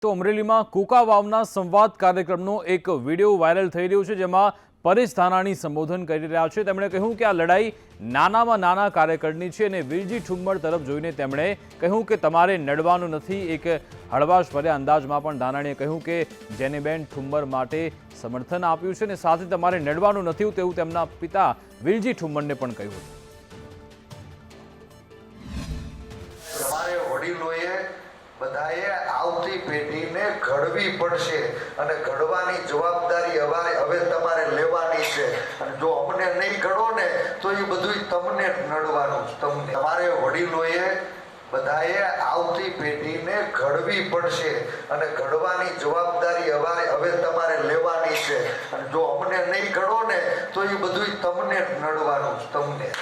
તો અમરેલીમાં કુકા વાવના સંવાદ કાર્યક્રમનો એક વિડીયો વાયરલ થઈ રહ્યો છે, જેમાં પરેશ ધાનાણી સંબોધન કરી રહ્યા છે। તેમણે કહ્યું કે આ લડાઈ નાનામાં નાના કાર્યકરની છે અને વીરજી ઠુમ્મર તરફ જોઈને તેમણે કહ્યું કે તમારે નડવાનું નથી। એક હળવાશભર્યા અંદાજમાં પણ ધાનાણીએ કહ્યું કે જેનેબેન ઠુમ્મર માટે સમર્થન આપ્યું છે અને સાથે તમારે નડવાનું નથી તેવું તેમના પિતા વીરજી ઠુમ્મરને પણ કહ્યું। તમારે વડીલોએ બધાએ આવતી પેઢીને ઘડવી પડશે અને ઘડવાની જવાબદારી હવે તમારે લેવાની છે। અને જો અમને નહીં ઘડો ને તો એ બધું તમને જ નડવાનું છે। તમને તમારે વડીલોએ બધાએ આવતી પેઢીને ઘડવી પડશે અને ઘડવાની જવાબદારી હવે તમારે લેવાની છે। અને જો અમને નહીં ઘડો ને તો એ બધું તમને જ નડવાનું છે। તમને